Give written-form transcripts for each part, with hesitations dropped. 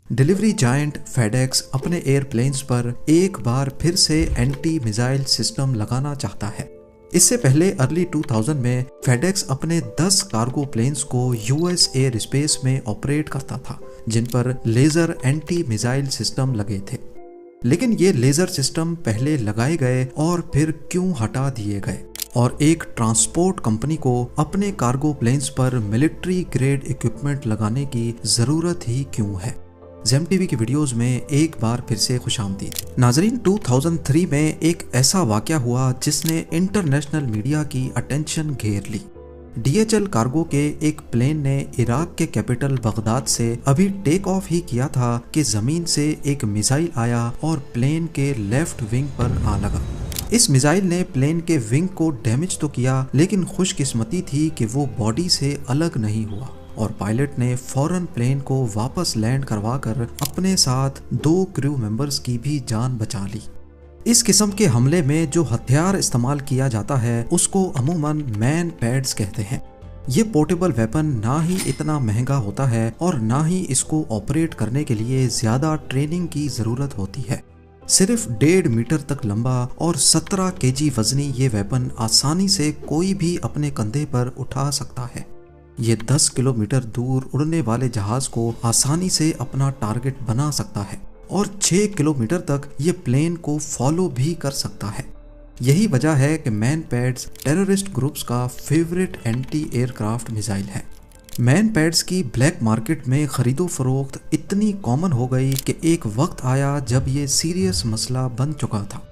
Delivery giant FedEx अपने airplanes पर एक बार फिर से एंटी मिसाइल सिस्टम लगाना चाहता है। इससे पहले अर्ली 2000 में फेडेक्स अपने 10 कार्गो प्लेन्स को यूएस एयर स्पेस में ऑपरेट करता था, जिन पर लेजर एंटी मिसाइल सिस्टम लगे थे। लेकिन ये लेजर सिस्टम पहले लगाए गए और फिर क्यों हटा दिए गए, और एक ट्रांसपोर्ट कंपनी को अपने कार्गो प्लेन्स पर मिलिट्री ग्रेड इक्विपमेंट लगाने की जरूरत ही क्यों है। जेम टीवी की वीडियोस में एक बार फिर से खुशामदीद। नाजरीन, 2003 में एक ऐसा वाकया हुआ जिसने इंटरनेशनल मीडिया की अटेंशन घेर ली। DHL कार्गो के एक प्लेन ने इराक के कैपिटल बगदाद से अभी टेक ऑफ ही किया था कि जमीन से एक मिसाइल आया और प्लेन के लेफ्ट विंग पर आ लगा। इस मिसाइल ने प्लेन के विंग को डैमेज तो किया, लेकिन खुशकिस्मती थी कि वो बॉडी से अलग नहीं हुआ और पायलट ने फौरन प्लेन को वापस लैंड करवाकर अपने साथ 2 क्रू मेंबर्स की भी जान बचा ली। इस किस्म के हमले में जो हथियार इस्तेमाल किया जाता है उसको अमूमन मैन पैड्स कहते हैं। ये पोर्टेबल वेपन ना ही इतना महंगा होता है और ना ही इसको ऑपरेट करने के लिए ज्यादा ट्रेनिंग की जरूरत होती है। सिर्फ 1.5 मीटर तक लंबा और 17 kg वजनी ये वेपन आसानी से कोई भी अपने कंधे पर उठा सकता है। ये 10 किलोमीटर दूर उड़ने वाले जहाज को आसानी से अपना टारगेट बना सकता है और 6 किलोमीटर तक ये प्लेन को फॉलो भी कर सकता है। यही वजह है कि मैन पैड्स टेररिस्ट ग्रुप्स का फेवरेट एंटी एयरक्राफ्ट मिसाइल है। मैन पैड्स की ब्लैक मार्केट में खरीदो फरोख्त इतनी कॉमन हो गई कि एक वक्त आया जब ये सीरियस मसला बन चुका था।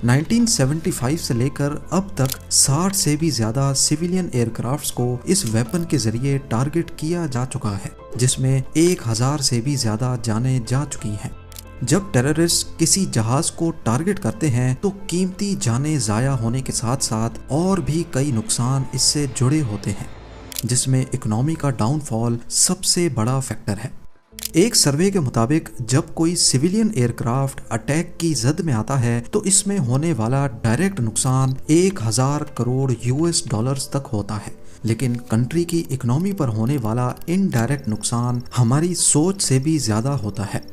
1975 से लेकर अब तक 60 से भी ज्यादा सिविलियन एयरक्राफ्ट्स को इस वेपन के जरिए टारगेट किया जा चुका है, जिसमें 1000 से भी ज्यादा जानें जा चुकी हैं। जब टेररिस्ट किसी जहाज को टारगेट करते हैं तो कीमती जानें जाया होने के साथ साथ और भी कई नुकसान इससे जुड़े होते हैं, जिसमें इकोनॉमी का डाउनफॉल सबसे बड़ा फैक्टर है। एक सर्वे के मुताबिक जब कोई सिविलियन एयरक्राफ्ट अटैक की जद में आता है तो इसमें होने वाला डायरेक्ट नुकसान 1000 करोड़ US डॉलर्स तक होता है, लेकिन कंट्री की इकोनॉमी पर होने वाला इनडायरेक्ट नुकसान हमारी सोच से भी ज्यादा होता है,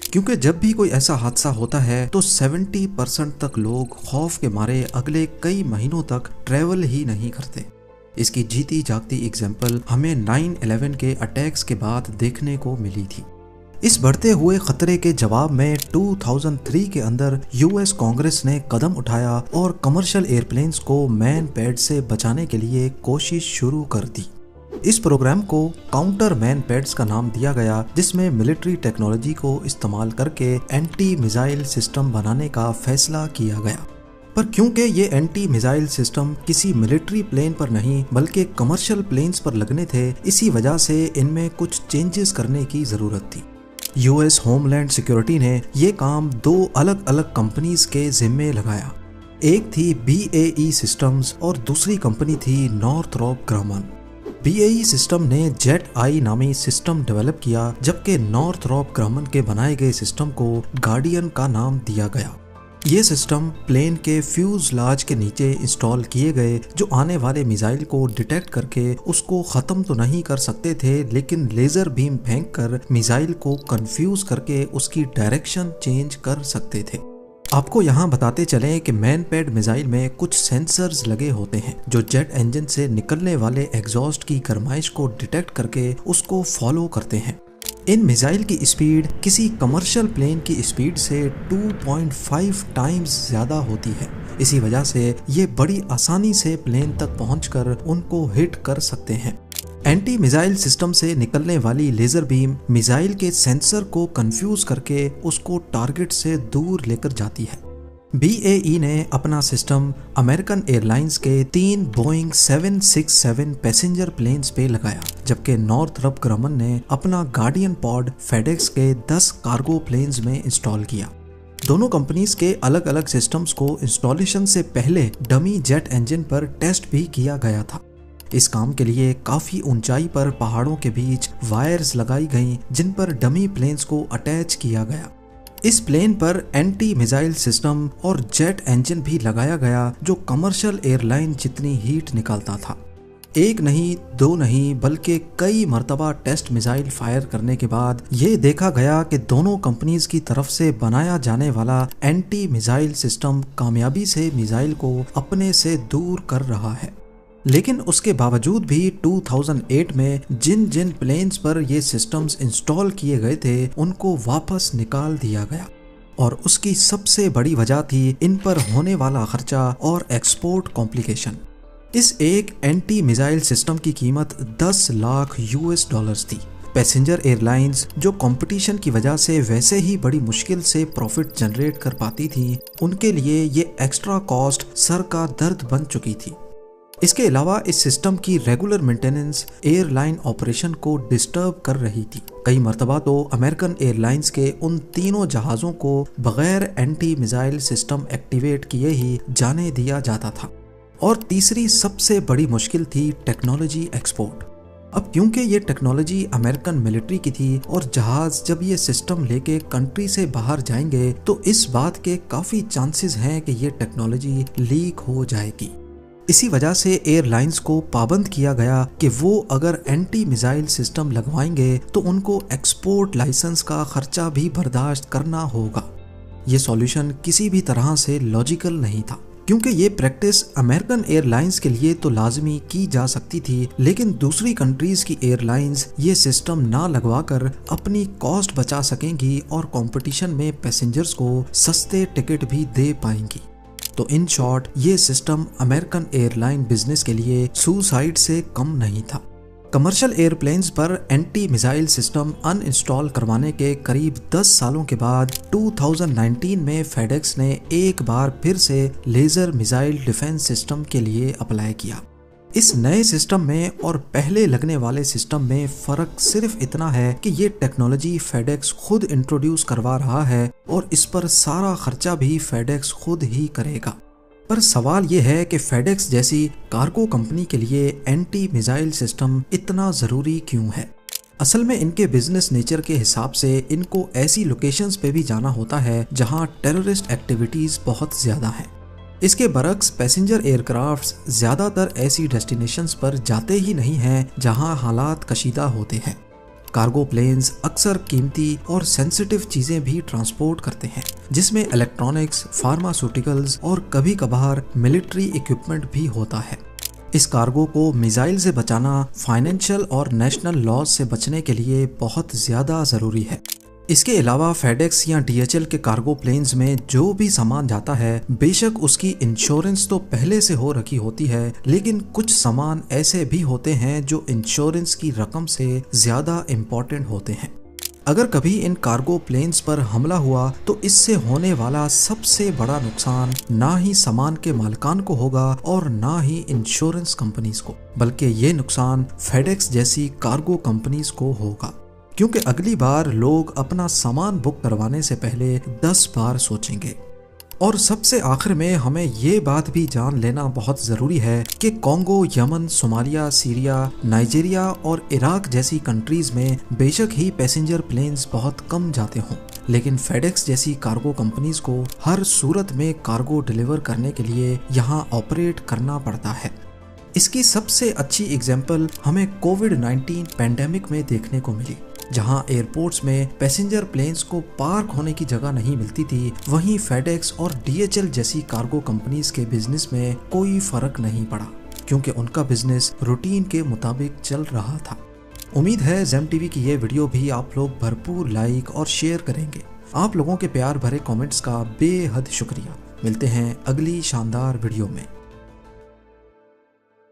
क्योंकि जब भी कोई ऐसा हादसा होता है तो 70% तक लोग खौफ के मारे अगले कई महीनों तक ट्रेवल ही नहीं करते। इसकी जीती जागती एग्जाम्पल हमें 9/11 के अटैक्स के बाद देखने को मिली थी। इस बढ़ते हुए खतरे के जवाब में 2003 के अंदर US कांग्रेस ने कदम उठाया और कमर्शियल एयरप्लेन्स को मैन पैड से बचाने के लिए कोशिश शुरू कर दी। इस प्रोग्राम को काउंटर मैन पैड्स का नाम दिया गया, जिसमें मिलिट्री टेक्नोलॉजी को इस्तेमाल करके एंटी मिसाइल सिस्टम बनाने का फैसला किया गया। पर क्योंकि ये एंटी मिसाइल सिस्टम किसी मिलिट्री प्लेन पर नहीं बल्कि कमर्शियल प्लेन्स पर लगने थे, इसी वजह से इनमें कुछ चेंजेस करने की जरूरत थी। US होमलैंड सिक्योरिटी ने ये काम 2 अलग अलग कंपनीज के जिम्मे लगाया। एक थी BAE सिस्टम्स और दूसरी कंपनी थी नॉर्थरॉप ग्रामन। BAE सिस्टम ने जेट आई नामी सिस्टम डेवलप किया, जबकि नॉर्थरॉप ग्रामन के बनाए गए सिस्टम को गार्डियन का नाम दिया गया। ये सिस्टम प्लेन के फ्यूजलाज के नीचे इंस्टॉल किए गए, जो आने वाले मिसाइल को डिटेक्ट करके उसको ख़त्म तो नहीं कर सकते थे, लेकिन लेज़र बीम फेंक कर मिसाइल को कंफ्यूज करके उसकी डायरेक्शन चेंज कर सकते थे। आपको यहाँ बताते चलें कि मैन पैड मिसाइल में कुछ सेंसर्स लगे होते हैं जो जेट इंजन से निकलने वाले एग्जॉस्ट की गर्माइश को डिटेक्ट करके उसको फॉलो करते हैं। इन मिसाइल की स्पीड किसी कमर्शियल प्लेन की स्पीड से 2.5 टाइम्स ज़्यादा होती है। इसी वजह से ये बड़ी आसानी से प्लेन तक पहुंचकर उनको हिट कर सकते हैं। एंटी मिसाइल सिस्टम से निकलने वाली लेज़र बीम मिसाइल के सेंसर को कंफ्यूज करके उसको टारगेट से दूर लेकर जाती है। BAE ने अपना सिस्टम अमेरिकन एयरलाइंस के 3 बोइंग 767 पैसेंजर प्लेन्स पे लगाया, जबकि नॉर्थरॉप ग्रामन ने अपना गार्डियन पॉड फेडेक्स के 10 कार्गो प्लेन्स में इंस्टॉल किया। दोनों कंपनीज के अलग अलग सिस्टम्स को इंस्टॉलेशन से पहले डमी जेट इंजन पर टेस्ट भी किया गया था। इस काम के लिए काफी ऊंचाई पर पहाड़ों के बीच वायर्स लगाई गईं, जिन पर डमी प्लेन्स को अटैच किया गया। इस प्लेन पर एंटी मिसाइल सिस्टम और जेट इंजन भी लगाया गया, जो कमर्शियल एयरलाइन जितनी हीट निकालता था। एक नहीं, दो नहीं, बल्कि कई मर्तबा टेस्ट मिसाइल फायर करने के बाद ये देखा गया कि दोनों कंपनीज की तरफ से बनाया जाने वाला एंटी मिसाइल सिस्टम कामयाबी से मिसाइल को अपने से दूर कर रहा है। लेकिन उसके बावजूद भी 2008 में जिन जिन प्लेन्स पर ये सिस्टम्स इंस्टॉल किए गए थे उनको वापस निकाल दिया गया, और उसकी सबसे बड़ी वजह थी इन पर होने वाला खर्चा और एक्सपोर्ट कॉम्प्लिकेशन। इस एक एंटी मिसाइल सिस्टम की कीमत 10 लाख यूएस डॉलर्स थी। पैसेंजर एयरलाइंस जो कंपटीशन की वजह से वैसे ही बड़ी मुश्किल से प्रॉफिट जनरेट कर पाती थी, उनके लिए ये एक्स्ट्रा कॉस्ट सर का दर्द बन चुकी थी। इसके अलावा इस सिस्टम की रेगुलर मेंटेनेंस एयरलाइन ऑपरेशन को डिस्टर्ब कर रही थी। कई मर्तबा तो अमेरिकन एयरलाइंस के उन तीनों जहाज़ों को बगैर एंटी मिसाइल सिस्टम एक्टिवेट किए ही जाने दिया जाता था। और तीसरी सबसे बड़ी मुश्किल थी टेक्नोलॉजी एक्सपोर्ट। अब क्योंकि ये टेक्नोलॉजी अमेरिकन मिलिट्री की थी और जहाज जब ये सिस्टम लेके कंट्री से बाहर जाएंगे तो इस बात के काफ़ी चांसेस हैं कि ये टेक्नोलॉजी लीक हो जाएगी। इसी वजह से एयरलाइंस को पाबंद किया गया कि वो अगर एंटी मिसाइल सिस्टम लगवाएंगे तो उनको एक्सपोर्ट लाइसेंस का खर्चा भी बर्दाश्त करना होगा। ये सॉल्यूशन किसी भी तरह से लॉजिकल नहीं था, क्योंकि ये प्रैक्टिस अमेरिकन एयरलाइंस के लिए तो लाजमी की जा सकती थी, लेकिन दूसरी कंट्रीज की एयरलाइंस ये सिस्टम ना लगवाकर अपनी कॉस्ट बचा सकेंगी और कंपटीशन में पैसेंजर्स को सस्ते टिकट भी दे पाएंगी। तो इन शॉर्ट ये सिस्टम अमेरिकन एयरलाइन बिजनेस के लिए सुसाइड से कम नहीं था। कमर्शियल एयरप्लेन्स पर एंटी मिसाइल सिस्टम अनइंस्टॉल करवाने के करीब 10 सालों के बाद 2019 में फेडेक्स ने एक बार फिर से लेजर मिसाइल डिफेंस सिस्टम के लिए अप्लाई किया। इस नए सिस्टम में और पहले लगने वाले सिस्टम में फर्क सिर्फ इतना है कि ये टेक्नोलॉजी फेडेक्स खुद इंट्रोड्यूस करवा रहा है और इस पर सारा खर्चा भी फेडेक्स खुद ही करेगा। पर सवाल ये है कि फेडेक्स जैसी कार्गो कंपनी के लिए एंटी मिसाइल सिस्टम इतना ज़रूरी क्यों है? असल में इनके बिजनेस नेचर के हिसाब से इनको ऐसी लोकेशंस पे भी जाना होता है जहां टेररिस्ट एक्टिविटीज़ बहुत ज़्यादा हैं। इसके बरक्स पैसेंजर एयरक्राफ्ट्स ज़्यादातर ऐसी डेस्टिनेशंस पर जाते ही नहीं हैं जहां हालात कशीदा होते हैं। कार्गो प्लेन्स अक्सर कीमती और सेंसिटिव चीज़ें भी ट्रांसपोर्ट करते हैं, जिसमें इलेक्ट्रॉनिक्स, फार्मास्यूटिकल्स और कभी कभार मिलिट्री इक्विपमेंट भी होता है। इस कार्गो को मिसाइल से बचाना फाइनेंशियल और नेशनल लॉज से बचने के लिए बहुत ज़्यादा ज़रूरी है। इसके अलावा फेडेक्स या डीएचएल के कार्गो प्लेन्स में जो भी सामान जाता है, बेशक उसकी इंश्योरेंस तो पहले से हो रखी होती है, लेकिन कुछ सामान ऐसे भी होते हैं जो इंश्योरेंस की रकम से ज़्यादा इम्पोर्टेंट होते हैं। अगर कभी इन कार्गो प्लेन्स पर हमला हुआ तो इससे होने वाला सबसे बड़ा नुकसान ना ही सामान के मालिकान को होगा और ना ही इंश्योरेंस कंपनीज को, बल्कि ये नुकसान फेडेक्स जैसी कार्गो कंपनीज को होगा, क्योंकि अगली बार लोग अपना सामान बुक करवाने से पहले 10 बार सोचेंगे। और सबसे आखिर में हमें ये बात भी जान लेना बहुत ज़रूरी है कि Congo, Yemen, Somalia, Syria, Nigeria और इराक जैसी कंट्रीज़ में बेशक ही पैसेंजर प्लेन्स बहुत कम जाते हों, लेकिन फेडेक्स जैसी कार्गो कंपनीज को हर सूरत में कार्गो डिलीवर करने के लिए यहाँ ऑपरेट करना पड़ता है। इसकी सबसे अच्छी एग्जाम्पल हमें कोविड-19 पैंडेमिक में देखने को मिली, जहां एयरपोर्ट्स में पैसेंजर प्लेन्स को पार्क होने की जगह नहीं मिलती थी, वहीं फेडेक्स और डीएचएल जैसी कार्गो कंपनीज के बिजनेस में कोई फर्क नहीं पड़ा, क्योंकि उनका बिजनेस रूटीन के मुताबिक चल रहा था। उम्मीद है ज़ेम टीवी की ये वीडियो भी आप लोग भरपूर लाइक और शेयर करेंगे। आप लोगों के प्यार भरे कमेंट्स का बेहद शुक्रिया। मिलते हैं अगली शानदार वीडियो में।